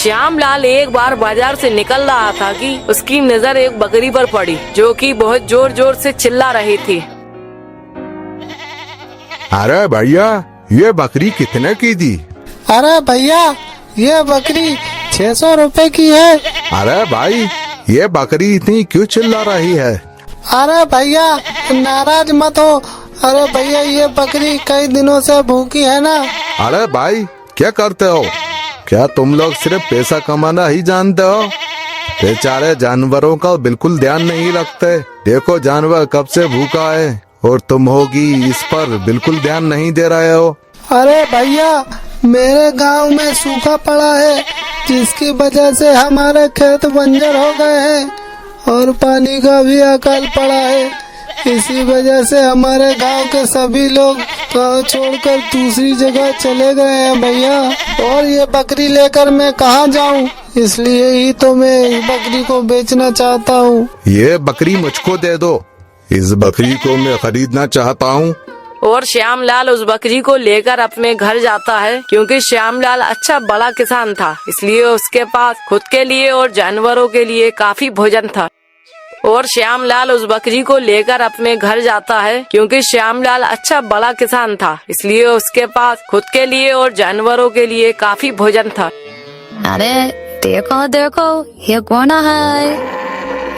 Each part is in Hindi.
श्यामलाल एक बार बाजार से निकल रहा था कि उसकी नजर एक बकरी पर पड़ी जो कि बहुत जोर जोर से चिल्ला रही थी। अरे भैया, ये बकरी कितने की दी? अरे भैया, ये बकरी 600 रुपए की है। अरे भाई, ये बकरी इतनी क्यों चिल्ला रही है? अरे भैया, नाराज मत हो। अरे भैया, ये बकरी कई दिनों से भूखी है ना। अरे भाई, क्या करते हो? क्या तुम लोग सिर्फ पैसा कमाना ही जानते हो? बेचारे जानवरों का बिल्कुल ध्यान नहीं रखते। देखो जानवर कब से भूखा है और तुम होगी इस पर बिल्कुल ध्यान नहीं दे रहे हो। अरे भैया, मेरे गांव में सूखा पड़ा है जिसकी वजह से हमारे खेत बंजर हो गए हैं और पानी का भी अकाल पड़ा है। इसी वजह से हमारे गांव के सभी लोग गांव छोड़कर दूसरी जगह चले गए हैं भैया। और ये बकरी लेकर मैं कहाँ जाऊँ, इसलिए ही तो मैं इस बकरी को बेचना चाहता हूँ। ये बकरी मुझको दे दो, इस बकरी को मैं खरीदना चाहता हूँ। और श्यामलाल उस बकरी को लेकर अपने घर जाता है। क्योंकि श्यामलाल अच्छा बड़ा किसान था, इसलिए उसके पास खुद के लिए और जानवरों के लिए काफी भोजन था। और श्यामलाल उस बकरी को लेकर अपने घर जाता है। क्योंकि श्यामलाल अच्छा बड़ा किसान था, इसलिए उसके पास खुद के लिए और जानवरों के लिए काफी भोजन था। अरे देखो देखो, ये कौन है?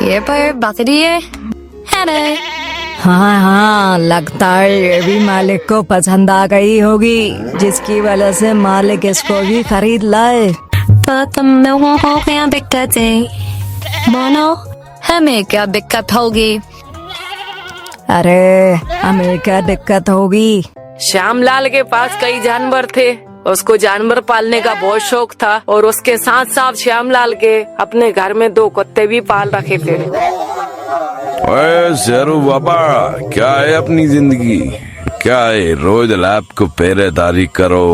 ये पर बकरी है। अरे हाँ हाँ, लगता है ये भी मालिक को पसंद आ गई होगी, जिसकी वजह से मालिक इसको भी खरीद लाए। तो तुम लोगों को क्या दिक्कत है? बोलो, हमें क्या दिक्कत होगी? अरे हमें क्या दिक्कत होगी? श्यामलाल के पास कई जानवर थे, उसको जानवर पालने का बहुत शौक था। और उसके साथ साथ श्यामलाल के अपने घर में 2 कुत्ते भी पाल रखे थे। ओए शेरू बाबा, क्या है अपनी जिंदगी? क्या है, रोज लैब को पहरेदारी करो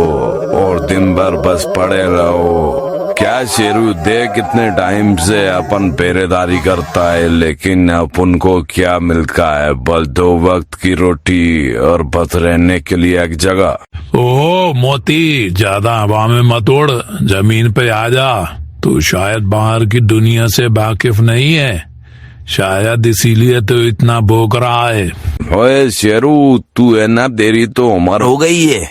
और दिन भर बस पड़े रहो। क्या शेरू, देख कितने टाइम से अपन पहरेदारी करता है, लेकिन अपन को क्या मिलता है? बस 2 वक्त की रोटी और बस रहने के लिए एक जगह। ओ मोती, ज्यादा हवा में मत उड़, जमीन पे आ जा। तू शायद बाहर की दुनिया से वाकिफ नहीं है, शायद इसीलिए तो इतना भोग रहा है। ओए शेरू, तू है ना, तेरी तो उम्र हो गई है।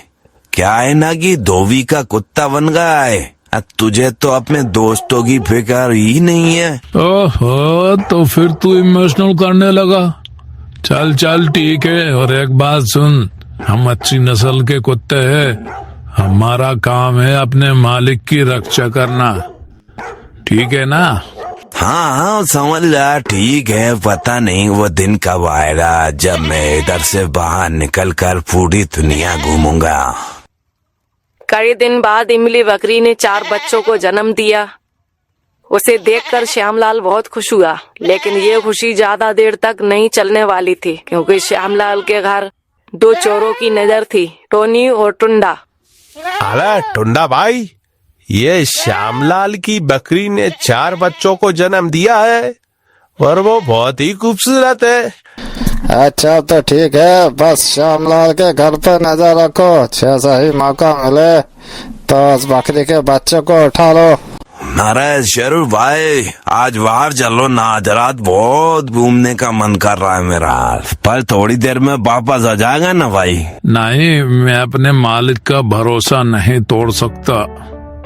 क्या है ना कि धोबी का कुत्ता बन गया है। तुझे तो अपने दोस्तों की फिक्र ही नहीं है। ओहो, तो फिर तू इमोशनल करने लगा। चल चल ठीक है, और एक बात सुन, हम अच्छी नस्ल के कुत्ते हैं, हमारा काम है अपने मालिक की रक्षा करना, ठीक है ना? हाँ हाँ, समझ ला, ठीक है। पता नहीं वो दिन कब आएगा जब मैं इधर से बाहर निकलकर पूरी दुनिया घूमूंगा। कई दिन बाद इमली बकरी ने 4 बच्चों को जन्म दिया। उसे देखकर श्यामलाल बहुत खुश हुआ, लेकिन ये खुशी ज्यादा देर तक नहीं चलने वाली थी। क्योंकि श्यामलाल के घर 2 चोरों की नजर थी, टोनी और टुंडा। अरे टुंडा भाई, ये श्यामलाल की बकरी ने 4 बच्चों को जन्म दिया है और वो बहुत ही खूबसूरत है। अच्छा तो ठीक है, बस श्यामलाल के घर पर नजर रखो। जैसा ही मौका मिले तो उस बकरी के बच्चे को उठा लो। अरे शेरू भाई, आज बाहर चलो ना, आज रात बहुत घूमने का मन कर रहा है मेरा, पर थोड़ी देर में वापस आ जाएगा ना भाई? नहीं, मैं अपने मालिक का भरोसा नहीं तोड़ सकता।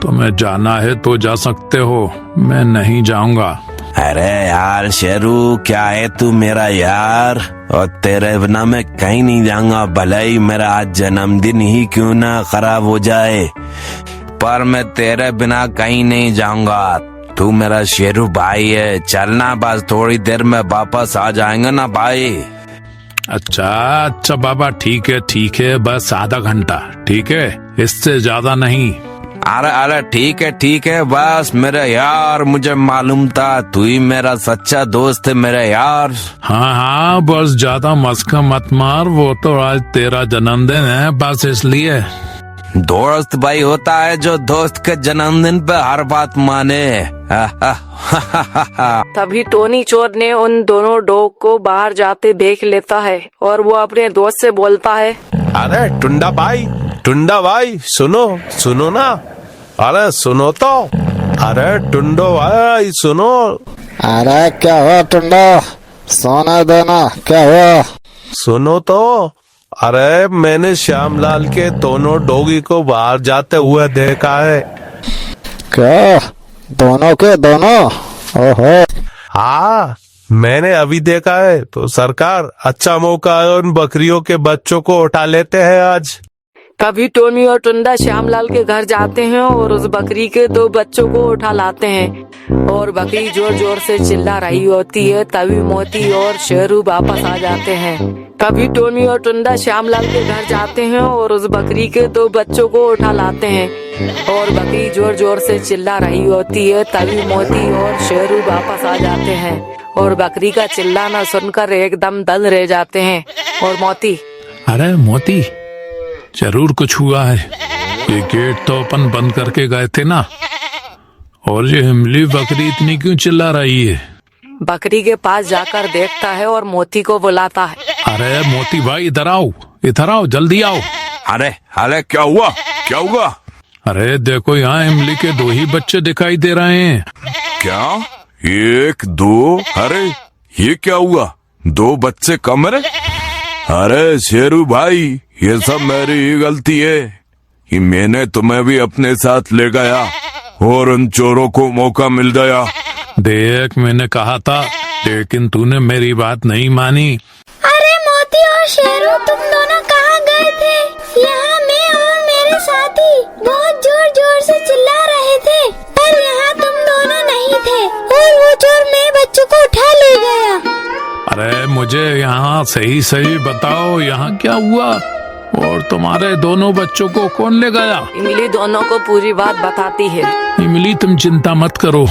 तुम्हें जाना है तो जा सकते हो, मैं नहीं जाऊंगा। अरे यार शेरू, क्या है तू मेरा यार, और तेरे बिना मैं कहीं नहीं जाऊंगा। भले ही मेरा आज जन्मदिन ही क्यों ना खराब हो जाए, पर मैं तेरे बिना कहीं नहीं जाऊंगा। तू मेरा शेरू भाई है, चलना, बस थोड़ी देर में वापस आ जाएंगे ना भाई। अच्छा अच्छा बाबा, ठीक है, बस आधा घंटा, ठीक है, इससे ज्यादा नहीं। अरे अरे ठीक है, बस मेरे यार, मुझे मालूम था तू ही मेरा सच्चा दोस्त है मेरे यार। हाँ हाँ, बस ज्यादा मस्का मत मार, वो तो आज तेरा जन्मदिन है, बस इसलिए। दोस्त भाई होता है जो दोस्त के जन्मदिन पे हर बात माने। तभी टोनी चोर ने उन दोनों डॉग को बाहर जाते देख लेता है और वो अपने दोस्त से बोलता है, अरे टुंडा भाई, सुनो ना, अरे सुनो तो, अरे टुंडो भाई सुनो। अरे क्या हुआ टुंडो, सोना देना क्या हुआ? सुनो तो, अरे मैंने श्यामलाल के दोनों डोगी को बाहर जाते हुए देखा है। क्या दोनों के दोनों? ओहो। हाँ मैंने अभी देखा है, तो सरकार अच्छा मौका है, उन बकरियों के बच्चों को उठा लेते हैं आज। तभी टोनी और टुंडा श्यामलाल के घर जाते हैं और उस बकरी के 2 बच्चों को उठा लाते हैं और बकरी जोर जोर से चिल्ला रही होती है। तभी मोती और शेरू वापस आ जाते हैं। तभी टोनी और टुंडा श्यामलाल के घर जाते हैं और उस बकरी के 2 बच्चों को उठा लाते हैं और बकरी जोर जोर से चिल्ला रही होती है। तभी मोती और शेरू वापस आ जाते हैं और बकरी का चिल्लाना सुनकर एकदम दंग रह जाते हैं। और मोती, अरे मोती, जरूर कुछ हुआ है। ये गेट तो अपन बंद करके गए थे ना, और ये इमली बकरी इतनी क्यों चिल्ला रही है? बकरी के पास जाकर देखता है और मोती को बुलाता है। अरे मोती भाई इधर आओ, इधर आओ, जल्दी आओ। अरे अरे क्या हुआ, क्या हुआ? अरे देखो यहाँ इमली के 2 ही बच्चे दिखाई दे रहे हैं। क्या 1 2? अरे ये क्या हुआ, 2 बच्चे कम है? अरे शेरू भाई, ये सब मेरी ही गलती है कि मैंने तुम्हें भी अपने साथ ले गया और उन चोरों को मौका मिल गया। देख मैंने कहा था, लेकिन तूने मेरी बात नहीं मानी। अरे मोती और शेरू, तुम दोनों कहाँ गए थे? यहाँ मैं और मेरे साथी बहुत जोर जोर से चिल्ला रहे थे, पर यहाँ तुम दोनों नहीं थे और वो चोर मेरे बच्चों को उठा ले गया। अरे मुझे यहाँ सही सही बताओ, यहाँ क्या हुआ और तुम्हारे दोनों बच्चों को कौन ले गया? इमली दोनों को पूरी बात बताती है। इमली तुम चिंता मत करो,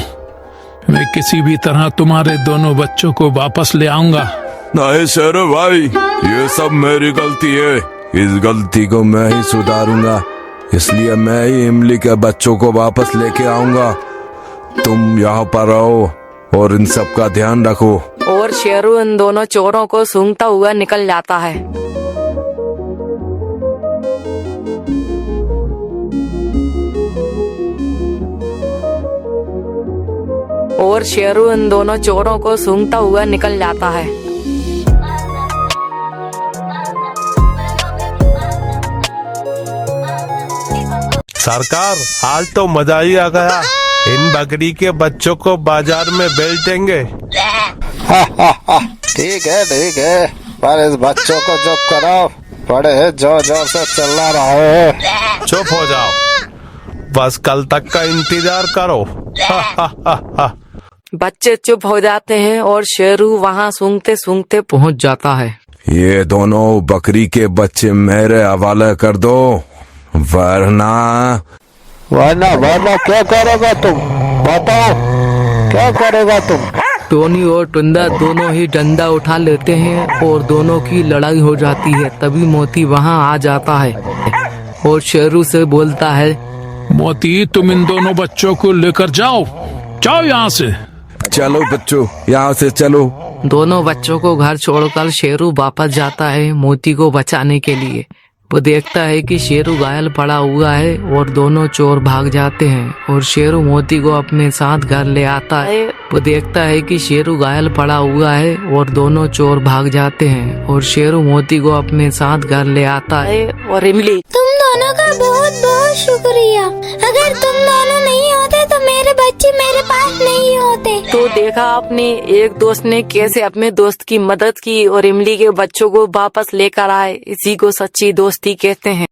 मैं किसी भी तरह तुम्हारे दोनों बच्चों को वापस ले आऊंगा। नहीं शेरू भाई, ये सब मेरी गलती है। इस गलती को मैं ही सुधारूंगा, इसलिए मैं ही इमली के बच्चों को वापस लेके आऊंगा। तुम यहाँ पर रहो और इन सब का ध्यान रखो। और शेरू इन दोनों चोरों को सूंघता हुआ निकल जाता है। और शेरू इन दोनों चोरों को सूंघता हुआ निकल जाता है। सरकार आज तो मजा ही आ गया, इन बकरी के बच्चों को बाजार में बेचेंगे। ठीक है, पर इस बच्चों को चुप कराओ, बड़े जोर जोर से चिल्ला रहे हैं। चुप हो जाओ, बस कल तक का इंतजार करो। बच्चे चुप हो जाते हैं और शेरू वहाँ सूंघते सूंघते पहुँच जाता है। ये दोनों बकरी के बच्चे मेरे हवाले कर दो, वरना क्या करोगा तुम? बताओ क्या करोगा तुम? टोनी और टुंडा दोनों ही डंडा उठा लेते हैं और दोनों की लड़ाई हो जाती है। तभी मोती वहाँ आ जाता है और शेरू से बोलता है, मोती तुम इन दोनों बच्चों को लेकर जाओ, जाओ यहाँ से। चलो बच्चों, यहाँ से चलो। दोनों बच्चों को घर छोड़कर शेरू वापस जाता है मोती को बचाने के लिए। वो देखता है कि शेरू घायल पड़ा हुआ है और दोनों चोर भाग जाते हैं और शेरू मोती को अपने साथ घर ले आता है। वो देखता है कि शेरू घायल पड़ा हुआ है और दोनों चोर भाग जाते हैं और शेरू मोती को अपने साथ घर ले आता है। और इमली, तुम दोनों का बहुत बहुत शुक्रिया, अगर तुम दोनों नहीं होते तो मेरे बच्चे मेरे पास नहीं होते। तो देखा आपने, एक दोस्त ने कैसे अपने दोस्त की मदद की और इमली के बच्चों को वापस लेकर आए। इसी को सच्ची दोस्ती कहते हैं।